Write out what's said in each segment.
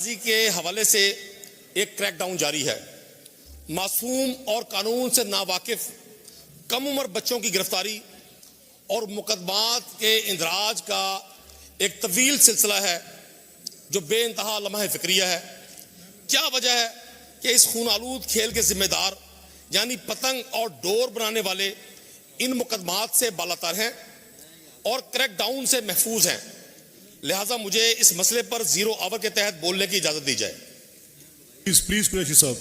जी के हवाले से एक क्रैकडाउन जारी है। मासूम और कानून से नावाकिफ कम उम्र बच्चों की गिरफ्तारी और मुकदमात के इंदराज का एक तवील सिलसिला है जो बेइंतहा लम्हा फिक्रिया है। क्या वजह है कि इस खून आलूद खेल के जिम्मेदार यानी पतंग और डोर बनाने वाले इन मुकदमात से बालातर हैं और क्रैकडाउन से महफूज हैं। लिहाजा मुझे इस मसले पर जीरो आवर के तहत बोलने की इजाजत दी जाए। Please, Qureshi Sahab,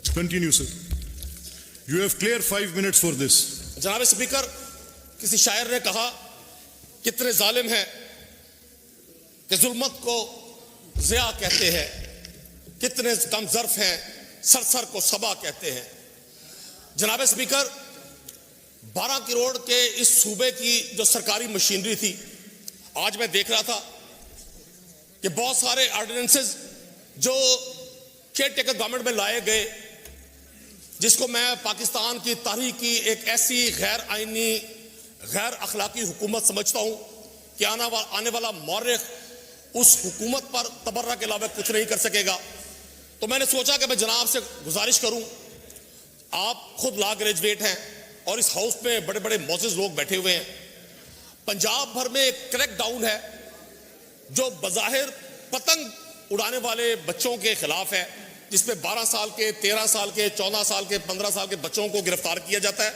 continue, sir. You have clear 5 minutes for this. जनाब स्पीकर, किसी शायर ने कहा कितने जालिम हैं कि जुल्मत को ज़िया कहते हैं, कितने कम ज़र्फ हैं सरसर को सबा कहते हैं। जनाब स्पीकर, 12 करोड़ के इस सूबे की जो सरकारी मशीनरी थी, आज मैं देख रहा था कि बहुत सारे ऑर्डिनेंसेस जो केयर टेकर गवर्नमेंट में लाए गए, जिसको मैं पाकिस्तान की तारीख की एक ऐसी गैर आईनी गैर अखलाकी हुकूमत समझता हूं कि आने वाला मौरख उस हुकूमत पर तबर्रा के अलावा कुछ नहीं कर सकेगा। तो मैंने सोचा कि मैं जनाब से गुजारिश करूं, आप खुद लॉ ग्रेजुएट हैं और इस हाउस में बड़े बड़े मौजूद लोग बैठे हुए हैं। पंजाब भर में एक क्रैकडाउन है जो बज़ाहिर पतंग उड़ाने वाले बच्चों के खिलाफ है, जिसमें 12 साल के, 13 साल के, 14 साल के, 15 साल के बच्चों को गिरफ्तार किया जाता है,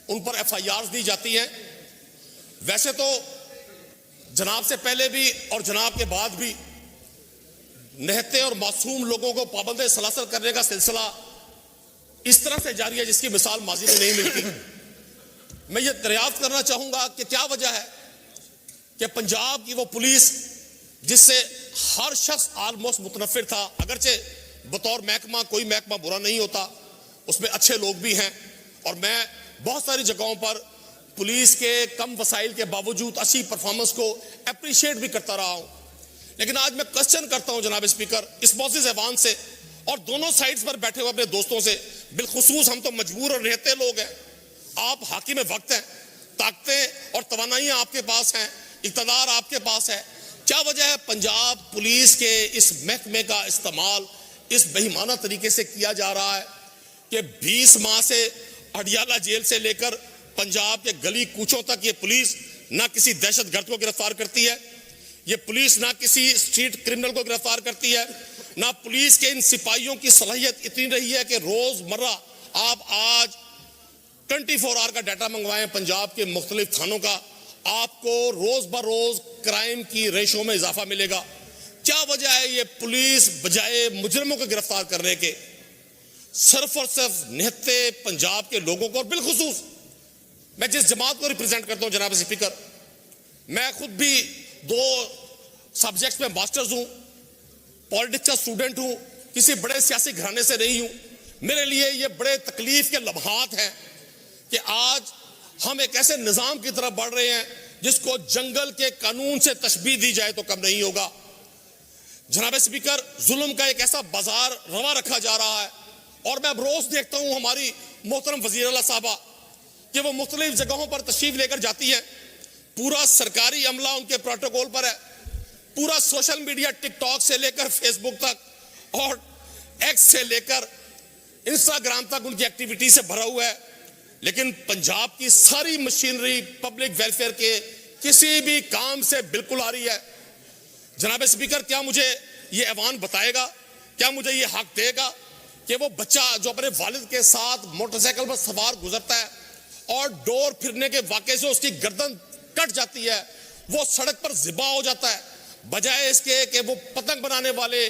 उन पर FIRs दी जाती हैं। वैसे तो जनाब से पहले भी और जनाब के बाद भी निहत्ते और मासूम लोगों को पाबंद सलासल करने का सिलसिला इस तरह से जारी है जिसकी मिसाल माजी में नहीं मिलती। मैं ये दरियाफ्त करना चाहूंगा कि क्या वजह है कि पंजाब की वो पुलिस जिससे हर शख्स ऑलमोस्ट मुतनफिर था, अगरचे बतौर महकमा कोई महकमा बुरा नहीं होता, उसमें अच्छे लोग भी हैं और मैं बहुत सारी जगहों पर पुलिस के कम वसाइल के बावजूद अच्छी परफॉर्मेंस को अप्रिशिएट भी करता रहा हूं। लेकिन आज मैं क्वेश्चन करता हूं जनाब स्पीकर इस मौजूद ऐवान से और दोनों साइड्स पर बैठे हुए अपने दोस्तों से, बिलखुसूस हम तो मजबूर और रहते लोग हैं, आप हाकिम वक्त हैं, ताकतें और तवानाइयां आपके पास हैं, इक़्तिदार आपके पास है। क्या वजह है पंजाब पुलिस के इस महकमे का इस्तेमाल इस बेईमाना तरीके से किया जा रहा है कि 20 माह से अडियाला जेल से लेकर पंजाब के गली कूचों तक ये पुलिस ना किसी दहशतगर्द को गिरफ्तार करती है, ये पुलिस ना किसी स्ट्रीट क्रिमिनल को गिरफ्तार करती है, ना पुलिस के इन सिपाहियों की सलाहियत इतनी रही है कि रोजमर्रा आप आज 24 आवर का डाटा मंगवाएं पंजाब के मुख्तलिफ थानों का, आपको रोज ब रोज क्राइम की रेशो में इजाफा मिलेगा। क्या वजह है ये पुलिस बजाय मुजरिमों को गिरफ्तार करने के सिर्फ और सिर्फ निहत्ते पंजाब के लोगों को, और बिलखुसूस मैं जिस जमात को रिप्रेजेंट करता हूं जनाब स्पीकर, मैं खुद भी 2 सब्जेक्ट्स में मास्टर्स हूं, पॉलिटिक्स का स्टूडेंट हूं, किसी बड़े सियासी घराने से नहीं हूं। मेरे लिए ये बड़े तकलीफ के लम्हात हैं कि आज हम एक ऐसे निजाम की तरफ बढ़ रहे हैं जिसको जंगल के कानून से तशबीह दी जाए तो कम नहीं होगा। जनाब स्पीकर, जुल्म का एक ऐसा बाजार रवा रखा जा रहा है और मैं अब रोज देखता हूं हमारी मोहतरम वजीर आला साहबा कि वो मुख्तलिफ जगहों पर तशरीफ लेकर जाती है, पूरा सरकारी अमला उनके प्रोटोकॉल पर है, पूरा सोशल मीडिया टिकटॉक से लेकर फेसबुक तक और एक्स से लेकर इंस्टाग्राम तक उनकी एक्टिविटी से भरा हुआ है। लेकिन पंजाब की सारी मशीनरी पब्लिक वेलफेयर के किसी भी काम से बिल्कुल आ रही है। जनाब स्पीकर, क्या मुझे ये ऐवान बताएगा, क्या मुझे ये हक देगा कि वो बच्चा जो अपने वालिद के साथ मोटरसाइकिल पर सवार गुजरता है और डोर फिरने के वाक़े से उसकी गर्दन कट जाती है, वो सड़क पर ज़िबा हो जाता है, बजाय इसके कि वो पतंग बनाने वाले,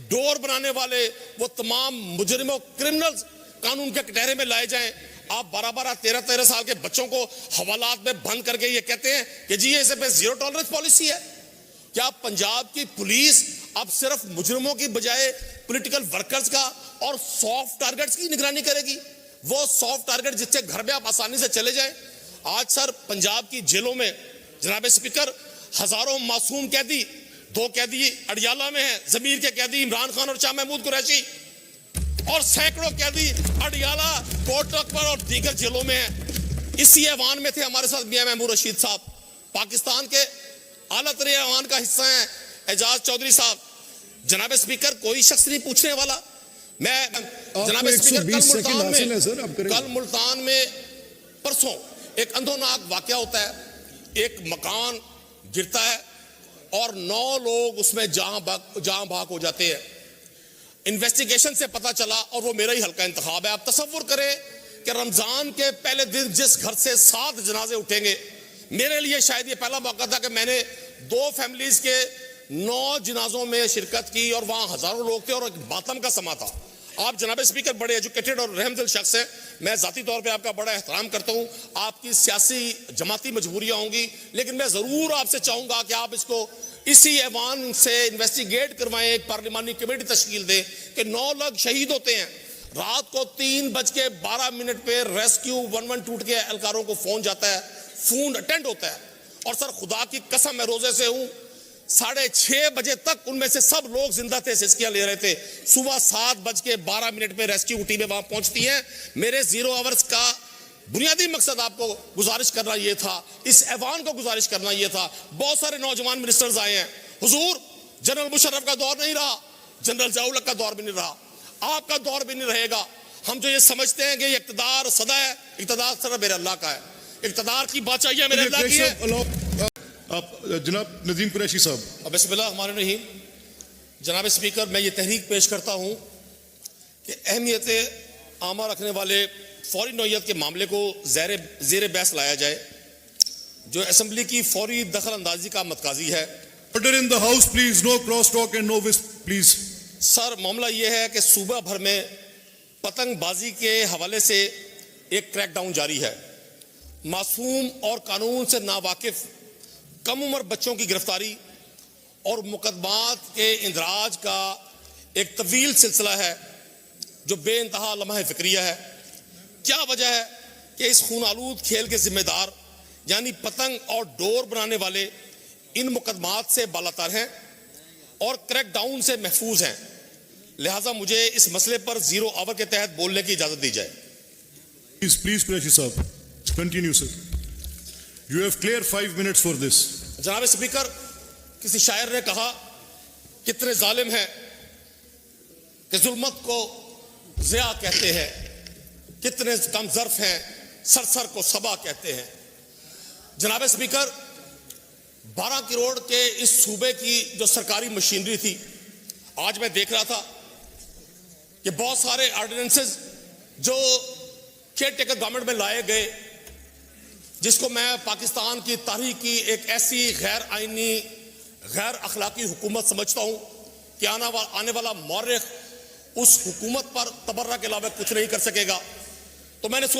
डोर बनाने वाले, वो तमाम मुजरिमों क्रिमिनल्स कानून के कटहरे में लाए जाएं। आप 12-12, 13-13 साल के बच्चों को हवालात में बंद करके ये कहते हैं कि जी ऐसे पे जीरो टॉलरेंस पॉलिसी है। क्या पंजाब की पुलिस अब सिर्फ मुजरिमों की बजाय पॉलिटिकल वर्कर्स का और सॉफ्ट टारगेट्स की निगरानी करेगी? वो सॉफ्ट टारगेट जिससे घर में आप आसानी से चले जाएं। आज सर पंजाब की जेलों में जनाब स्पीकर हजारों मासूम कैदी, 2 कैदी अडियाला में हैं, जमीर के कैदी इमरान खान और शाह महमूद कुरैशी, और सैकड़ों कैदी अडियाला, कोटक पर और दीगर जेलों में हैं। इसी ऐवान में थे हमारे साथ मियां महमूद रशीद साहब, पाकिस्तान के आला तरीन ऐवान का हिस्सा हैं एजाज चौधरी साहब, जनाब स्पीकर, कोई शख्स नहीं पूछने वाला। मैं जनाब आपको स्पीकर, 120 सेकंड हासिल है सर, आप करें। कल मुल्तान में परसों एक अंधोनाक वाकया होता है, एक मकान गिरता है और 9 लोग उसमें जहां भाग हो जाते हैं। इन्वेस्टिगेशन से पता चला, और वो मेरा ही हल्का इंतखाब है। आप तसव्वुर करें कि रमजान के पहले दिन जिस घर से 7 जनाजे उठेंगे, मेरे लिए शायद ये पहला मौका था कि मैंने 2 फैमिलीज के 9 जनाजों में शिरकत की और वहां हजारों लोग थे और एक मातम का समा था। आप जनाब स्पीकर बड़े एजुकेटेड और रहमदिल शख्स हैं, मैं जाती तौर पे आपका बड़ा एहतराम करता हूं। आपकी सियासी जमाती मजबूरियां होंगी, लेकिन मैं जरूर आपसे चाहूंगा कि आप इसको इसी ऐवान से इन्वेस्टिगेट करवाएं, एक पार्लिमानी कमेटी तश्कील दें कि 9 लोग शहीद होते हैं। रात को 3:12 पे रेस्क्यू 112 के एहलकारों को फोन जाता है, फोन अटेंड होता है, और सर खुदा की कसम मैं रोजे से हूं, 6:30 बजे तक उनमें से सब लोग जिंदा थे, सिस्कियां ले रहे थे। सुबह 7:12 पे रेस्क्यू टीमें वहां पहुंचती हैं। मेरे 0 आवर्स का बुनियादी मकसद आपको गुजारिश करना यह था, इस ऐवान को गुजारिश करना यह था। बहुत सारे नौजवान मिनिस्टर्स आए हैं। हुजूर, जनरल मुशर्रफ का दौर नहीं रहा, जनरल ज़िया उल हक का दौर भी नहीं रहा, आपका दौर भी नहीं रहेगा। हम जो ये समझते हैं कि ये इक़्तिदार सदा है, इक़्तिदार सदा मेरे अल्लाह का है, इक़्तिदार की बादशाही मेरे अल्लाह की है। आप जनाब नदीम कुरैशी साहब। बिस्मिल्लाहिर्रहमानिर्रहीम। जनाब स्पीकर, मैं ये तहरीक पेश करता हूँ कि अहमियत आमा रखने वाले फौरी नौयत के मामले को ज़ेर बहस लाया जाए, जो असम्बली की फौरी दखल अंदाजी का मतकाजी है। Order in the house, please. No cross talk and no whisp, please. Sir, मामला यह है कि सूबा भर में पतंगबाजी के हवाले से एक क्रैकडाउन जारी है। मासूम और कानून से नावाकिफ कम उम्र बच्चों की गिरफ्तारी और मुकदमात के इंदराज का एक तवील सिलसिला है जो बेइंतहा लम्हा फिक्रिया है। क्या वजह है कि इस खून आलूद खेल के जिम्मेदार यानी पतंग और डोर बनाने वाले इन मुकदमात से बालातर हैं और क्रैकडाउन से महफूज हैं। लिहाजा मुझे इस मसले पर 0 आवर के तहत बोलने की इजाजत दी जाए। Please, Qureshi साहब, continue, sir. You have clear 5 minutes for this. जनाब स्पीकर, किसी शायर ने कहा, कितने जालिम हैं कि जुल्मत को ज़िया कहते हैं, कितने कम ज़र्फ हैं सरसर को सबा कहते हैं। जनाब स्पीकर, 12 करोड़ के इस सूबे की जो सरकारी मशीनरी थी, आज मैं देख रहा था कि बहुत सारे ऑर्डिनेंसेस जो केयर टेकर गवर्नमेंट में लाए गए, जिसको मैं पाकिस्तान की तारीख की एक ऐसी गैर आईनी गैर अखलाकी हुकूमत समझता हूं कि आने वाला मौर्रिख उस हुकूमत पर तबर्रा के अलावा कुछ नहीं कर सकेगा। तो मैंने